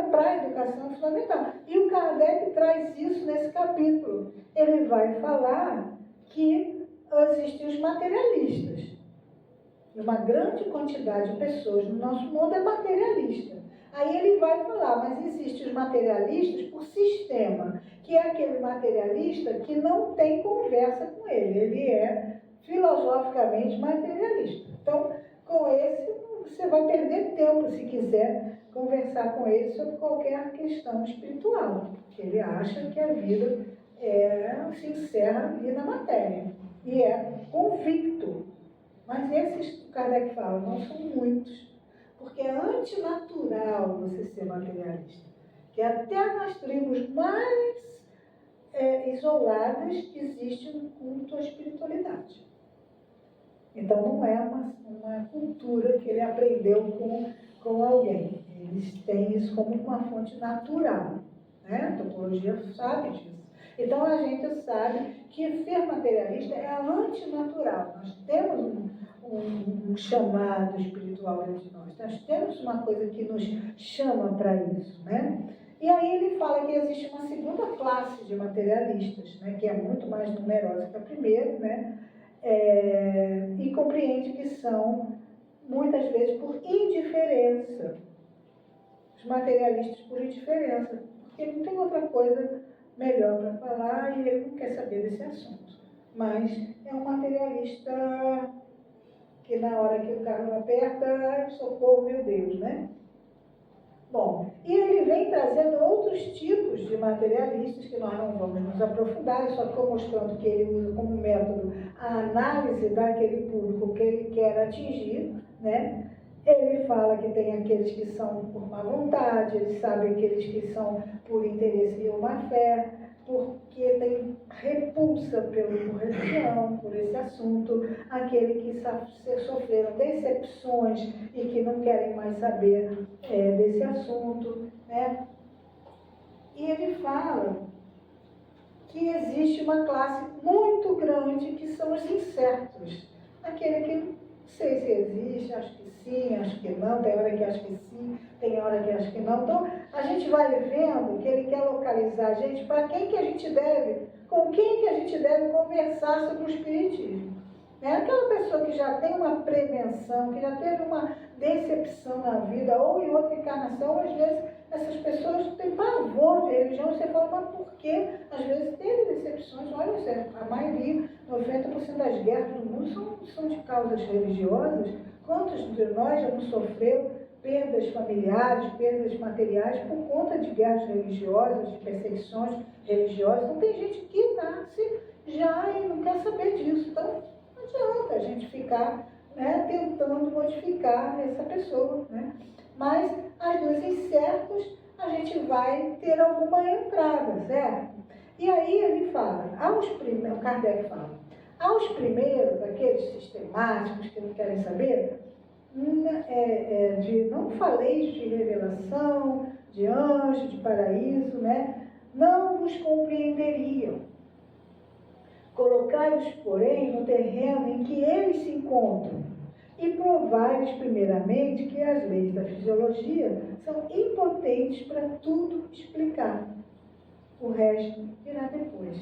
para a educação é fundamental. E o Kardec traz isso nesse capítulo. Ele vai falar que existem os materialistas. Uma grande quantidade de pessoas no nosso mundo é materialista. Aí ele vai falar, mas existem os materialistas por sistema, que é aquele materialista que não tem conversa com ele. Ele é filosoficamente materialista. Então, com esse, você vai perder tempo se quiser conversar com ele sobre qualquer questão espiritual, porque ele acha que a vida se encerra ali na matéria, e é convicto. Mas esses que o Kardec fala não são muitos, porque é antinatural você ser materialista, que até nas tribos mais isoladas existe um culto à espiritualidade. Então não é uma cultura que ele aprendeu com alguém. Eles têm isso como uma fonte natural, né? A topologia sabe disso. Então a gente sabe que ser materialista é antinatural. Nós temos um chamado espiritual dentro de nós. Nós temos uma coisa que nos chama para isso, né? E aí ele fala que existe uma segunda classe de materialistas, né? Que é muito mais numerosa que a primeira, né? E compreende que são, muitas vezes, por indiferença. Os materialistas por indiferença, porque não tem outra coisa melhor para falar e ele não quer saber desse assunto. Mas é um materialista que na hora que o carro aperta, socorro, meu Deus, né? Bom, e ele vem trazendo outros tipos de materialistas que nós não vamos nos aprofundar, só estou mostrando que ele usa como método a análise daquele público que ele quer atingir, né? Ele fala que tem aqueles que são por má vontade, ele sabe aqueles que são por interesse e uma fé, porque tem repulsa por religião, por esse assunto, aquele que sofreram decepções e que não querem mais saber desse assunto, né? E ele fala que existe uma classe muito grande que são os incertos, aquele que não sei se existe, acho que sim, acho que não, tem hora que acho que sim, tem hora que acho que não. Então, a gente vai vendo que ele quer localizar a gente para quem que a gente deve, com quem que a gente deve conversar sobre o espiritismo. Aquela pessoa que já tem uma prevenção, que já teve uma decepção na vida, ou em outra encarnação, às vezes essas pessoas têm pavor de religião, você fala, mas por quê? Às vezes teve decepções, olha, a maioria, 90% das guerras do mundo são de causas religiosas. Quantos de nós já não sofreu perdas familiares, perdas materiais por conta de guerras religiosas, de perseguições religiosas? Então tem gente que nasce já e não quer saber disso. Então não adianta a gente ficar tentando modificar essa pessoa, né? Mas as duas incertos a gente vai ter alguma entrada, certo? E aí ele fala, o Kardec fala, aos primeiros, aqueles sistemáticos que não querem saber, não faleis de revelação, de anjo, de paraíso, né? Não vos compreenderiam. Colocai-os, porém, no terreno em que eles se encontram e provai-lhes, primeiramente, que as leis da fisiologia são impotentes para tudo explicar. O resto virá depois.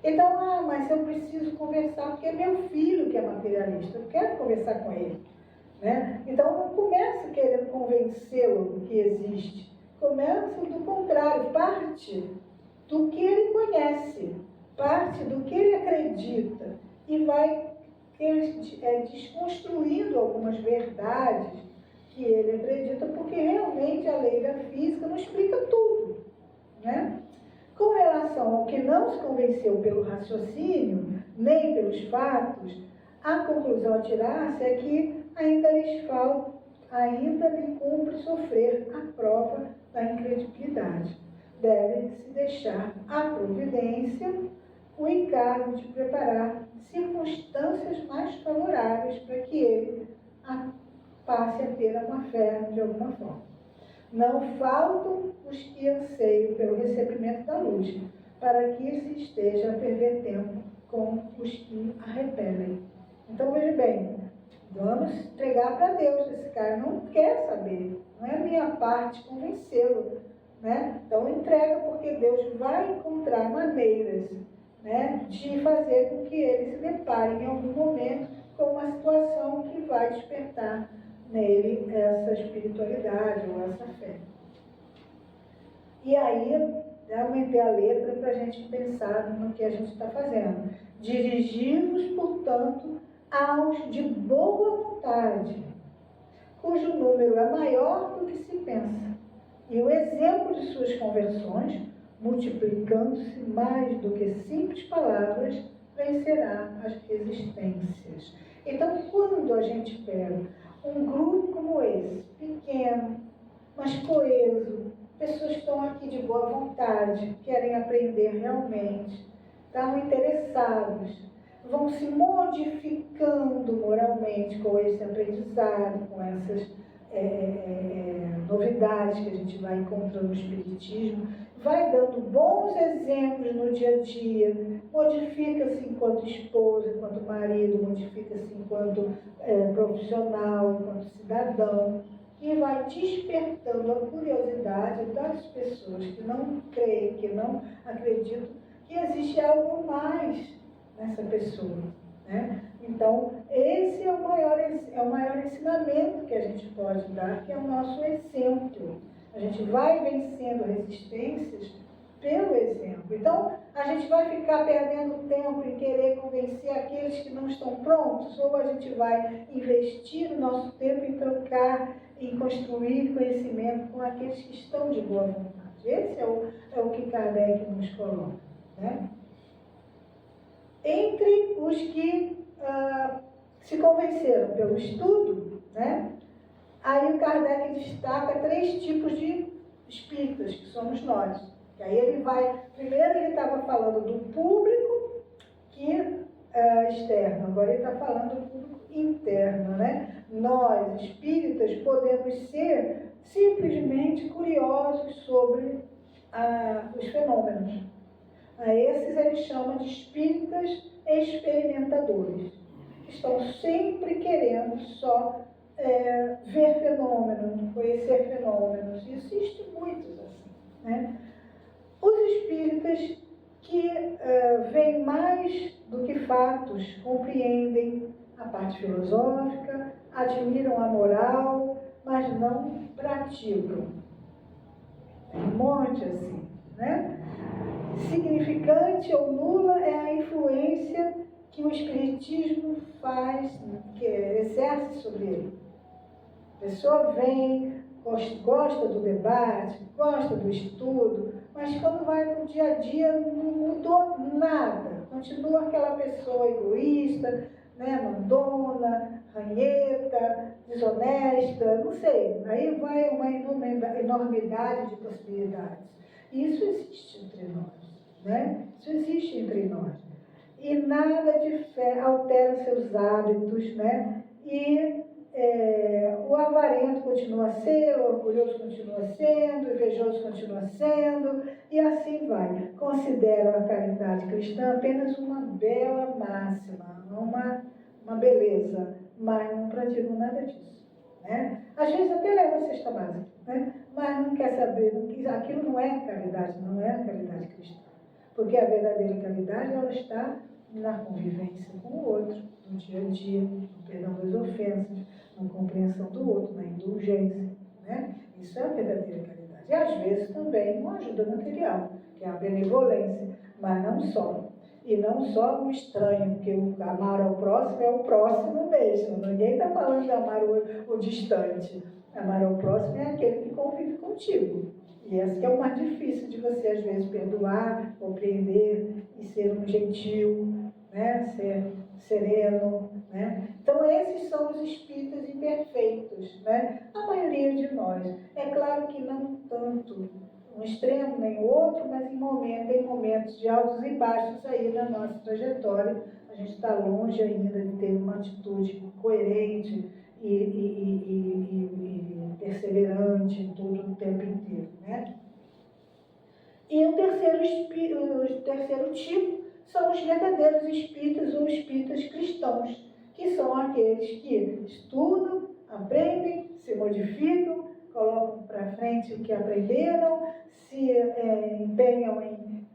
Então, mas eu preciso conversar porque é meu filho que é materialista, eu quero conversar com ele. Né? Então, não começa querendo convencê-lo do que existe. Começa do contrário, parte do que ele conhece, parte do que ele acredita e vai desconstruindo algumas verdades que ele acredita, porque realmente a lei da física não explica tudo. Né? Com relação ao que não se convenceu pelo raciocínio, nem pelos fatos, a conclusão a tirar-se é que ainda lhe cumpre sofrer a prova da incredibilidade. Deve-se deixar à providência o encargo de preparar circunstâncias mais favoráveis para que ele passe a ter uma fé de alguma forma. Não faltam os que anseiam pelo recebimento da luz, para que se esteja a perder tempo com os que a repelem. Então, veja bem, vamos entregar para Deus. Esse cara não quer saber, não é a minha parte convencê-lo. Né? Então, entrega, porque Deus vai encontrar maneiras, né, de fazer com que ele se depare em algum momento com uma situação que vai despertar nele essa espiritualidade ou essa fé. E aí, eu aumentei a letra para a gente pensar no que a gente está fazendo. Dirigimos, portanto, aos de boa vontade, cujo número é maior do que se pensa. E o exemplo de suas conversões, multiplicando-se mais do que simples palavras, vencerá as resistências. Então, quando a gente pega um grupo como esse, pequeno, mas coeso, pessoas que estão aqui de boa vontade, querem aprender realmente, estão interessados, vão se modificando moralmente com esse aprendizado, com essas novidades que a gente vai encontrando no Espiritismo, vai dando bons exemplos no dia a dia, modifica-se enquanto esposa, enquanto marido, modifica-se enquanto profissional, enquanto cidadão, e vai despertando a curiosidade das pessoas que não creem, que não acreditam que existe algo mais nessa pessoa. Né? Então, esse é o maior ensinamento que a gente pode dar, que é o nosso exemplo. A gente vai vencendo resistências pelo exemplo. Então, a gente vai ficar perdendo tempo em querer convencer aqueles que não estão prontos, ou a gente vai investir o nosso tempo em trocar, em construir conhecimento com aqueles que estão de boa vontade. Esse é o que Kardec nos coloca. Né? Entre os que se convenceram pelo estudo, né? Aí o Kardec destaca 3 tipos de espíritas, que somos nós. E aí ele vai, primeiro ele estava falando do público externo, agora ele está falando do público interno, né? Nós, espíritas, podemos ser simplesmente curiosos sobre os fenômenos. A esses ele chama de espíritas experimentadores, que estão sempre querendo só ver fenômenos, conhecer fenômenos. Existem muitos assim. Né? Os espíritas que veem mais do que fatos, compreendem a parte filosófica, admiram a moral, mas não praticam. Tem um monte assim, né? Significante ou nula é a influência que o Espiritismo faz, que exerce sobre ele. A pessoa vem, gosta do debate, gosta do estudo, mas quando vai no dia a dia não mudou nada. Continua aquela pessoa egoísta, né, mandona, ranheta, desonesta, não sei. Aí vai uma enormidade de possibilidades. Isso existe entre nós. Né? Isso existe entre nós. E nada de fé altera seus hábitos, né? E o avarento continua a ser, o orgulhoso continua sendo, o invejoso continua sendo, e assim vai. Consideram a caridade cristã apenas uma bela máxima, uma beleza, mas não praticam nada disso. Né? Às vezes até leva a cesta básica, né? Mas não quer saber, aquilo não é caridade, não é a caridade cristã. Porque a verdadeira caridade, ela está na convivência com o outro, no dia a dia, no perdão das ofensas, na compreensão do outro, na indulgência, né? Isso é a verdadeira caridade. E às vezes também uma ajuda material, que é a benevolência, mas não só. E não só o estranho, porque o amar ao próximo é o próximo mesmo. Ninguém está falando de amar o distante. Amar ao próximo é aquele que convive contigo. E esse que é o mais difícil de você, às vezes, perdoar, compreender e ser um gentil, né? Ser sereno, né? Então, esses são os espíritas imperfeitos, né? A maioria de nós. É claro que não tanto um extremo nem o outro, mas em momentos de altos e baixos aí na nossa trajetória. A gente está longe ainda de ter uma atitude coerente e perseverante em tudo o tempo inteiro, né? E o terceiro tipo são os verdadeiros espíritas ou espíritas cristãos, que são aqueles que estudam, aprendem, se modificam, colocam para frente o que aprenderam, se empenham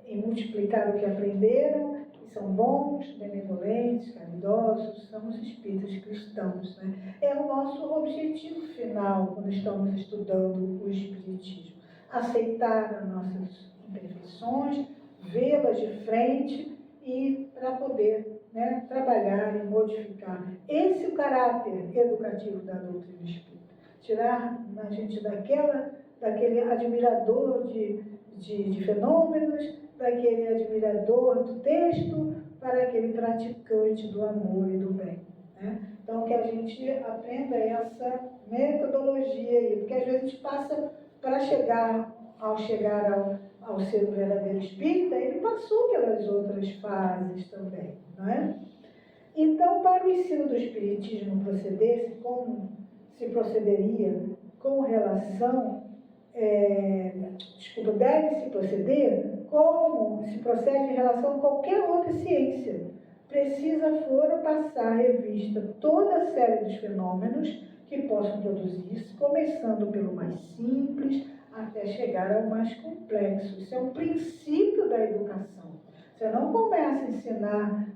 em multiplicar o que aprenderam, e são bons, benevolentes, caridosos, são os espíritas cristãos, né? É o nosso objetivo final quando estamos estudando o Espiritismo. Aceitar as nossas imperfeições, vê-las de frente e para poder, né, trabalhar e modificar. Esse é o caráter educativo da doutrina espírita. Tirar a gente daquele admirador de fenômenos, daquele admirador do texto, para aquele praticante do amor e do bem, né? Então, que a gente aprenda essa metodologia aí, porque às vezes a gente passa para chegar ao ser um verdadeiro espírita, ele passou pelas outras fases também, não é? Então, para o ensino do espiritismo proceder-se, como se procederia com relação, deve-se proceder como se procede em relação a qualquer outra ciência. Precisa passar a revista toda a série dos fenômenos que possam produzir-se, começando pelo mais simples, até chegar ao mais complexo. Isso é um princípio da educação. Você não começa a ensinar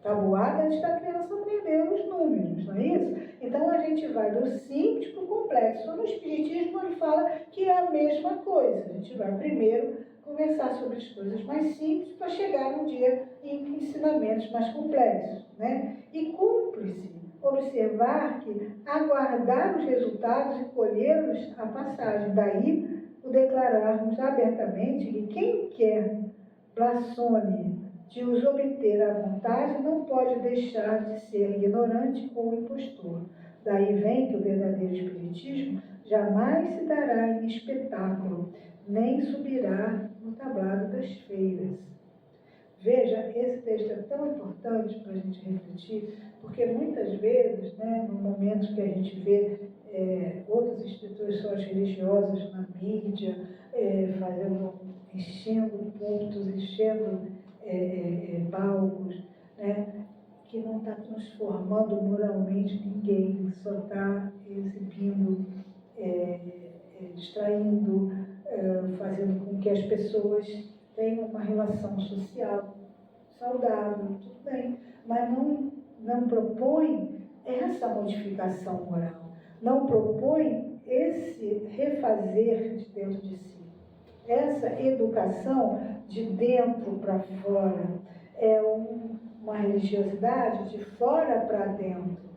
tabuada antes da criança aprender os números, não é isso? Então a gente vai do simples para o complexo. No Espiritismo ele fala que é a mesma coisa. A gente vai primeiro conversar sobre as coisas mais simples para chegar um dia em ensinamentos mais complexos, né? E cumpre-se observar que aguardar os resultados e colhê-los a passagem. Daí o declararmos abertamente que quem quer blasfeme de os obter à vontade não pode deixar de ser ignorante ou impostor. Daí vem que o verdadeiro espiritismo jamais se dará em espetáculo, nem subirá no tablado das feiras. Veja, esse texto é tão importante para a gente refletir, porque muitas vezes, né, no momento que a gente vê outras instituições religiosas na mídia, enchendo pontos, enchendo palcos, né, que não está transformando moralmente ninguém, só está exibindo, distraindo, fazendo com que as pessoas tenham uma relação social saudável, tudo bem, mas não propõe essa modificação moral, não propõe esse refazer de dentro de si. Essa educação de dentro para fora é uma religiosidade de fora para dentro,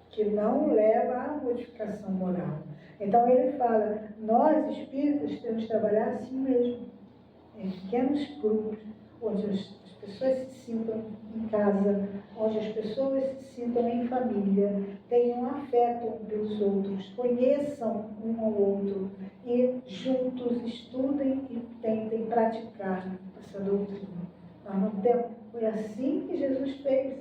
que não leva à modificação moral. Então ele fala, nós espíritas temos que trabalhar assim mesmo, em pequenos grupos, onde as pessoas se sintam em casa, onde as pessoas se sintam em família, tenham afeto uns pelos outros, conheçam um ao outro e juntos estudem e tentem praticar essa doutrina. Nós não temos, foi assim que Jesus fez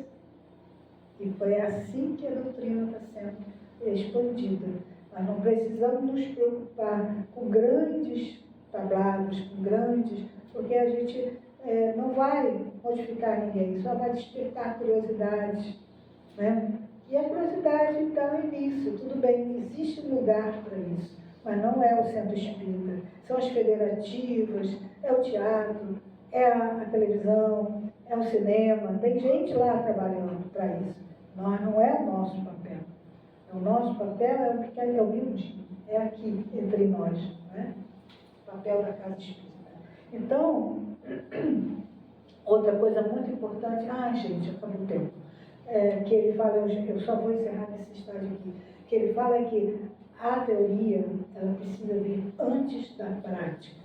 e foi assim que a doutrina está sendo expandida. Nós não precisamos nos preocupar com grandes tablados, com grandes, porque a gente não vai modificar ninguém, só vai despertar curiosidades, né? E a curiosidade dá início, tudo bem, existe um lugar para isso. mas não é o centro espírita. São as federativas, é o teatro, é a televisão, é o cinema. Tem gente lá trabalhando para isso. Nós não é o nosso papel. O nosso papel é humilde, é aqui, entre nós. Né? O papel da casa espírita. Então, outra coisa muito importante, gente, acabou o tempo, que ele fala, eu só vou encerrar nesse estágio aqui, que ele fala é que a teoria, ela precisa vir antes da prática.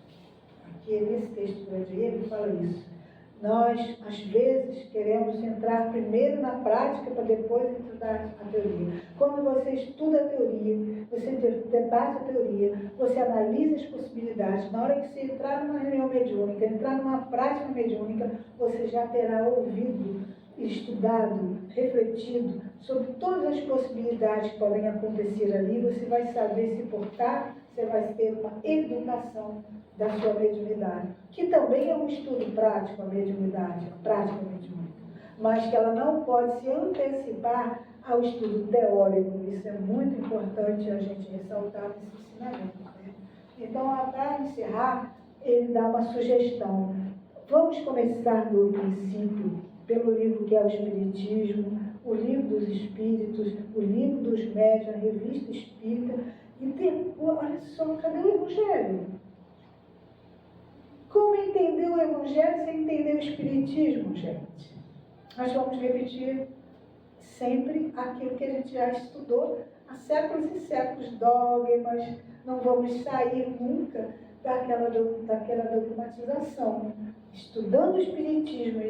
Aqui, nesse texto grande aí, ele fala isso. Nós, às vezes, queremos entrar primeiro na prática para depois estudar a teoria. Quando você estuda a teoria, você debate a teoria, você analisa as possibilidades, na hora que você entrar numa reunião mediúnica, entrar numa prática mediúnica, você já terá ouvido, estudado, refletido sobre todas as possibilidades que podem acontecer ali, você vai saber se portar, você vai ter uma educação da sua mediunidade, que também é um estudo prático, a mediunidade, a prática mediúnica, mas que ela não pode se antecipar ao estudo teórico. Isso é muito importante a gente ressaltar nesse ensinamento. Né? Então, para encerrar, ele dá uma sugestão. Vamos começar do princípio, pelo livro que é o Espiritismo, o livro dos Espíritos, o livro dos Médiuns, a revista Espírita, e depois, olha só, cadê o Evangelho? Como entender o Evangelho sem entender o Espiritismo, gente? Nós vamos repetir sempre aquilo que a gente já estudou há séculos e séculos, dogmas, não vamos sair nunca daquela dogmatização. Estudando o Espiritismo,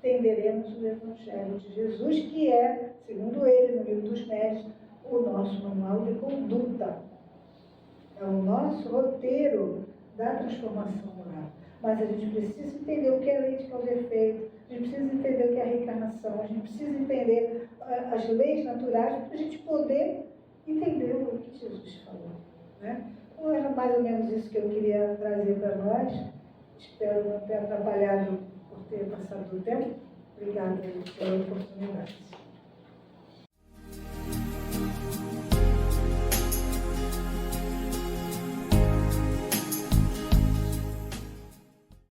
entenderemos o Evangelho de Jesus, que é, segundo ele, no livro dos Médiuns, o nosso manual de conduta. É o nosso roteiro da transformação moral. Mas a gente precisa entender o que é lei de causa e efeito, a gente precisa entender o que é a reencarnação, a gente precisa entender as leis naturais para a gente poder entender o que Jesus falou. Né? Então, era mais ou menos isso que eu queria trazer para nós. Espero não ter atrapalhado por ter passado o tempo. Obrigada pela oportunidade.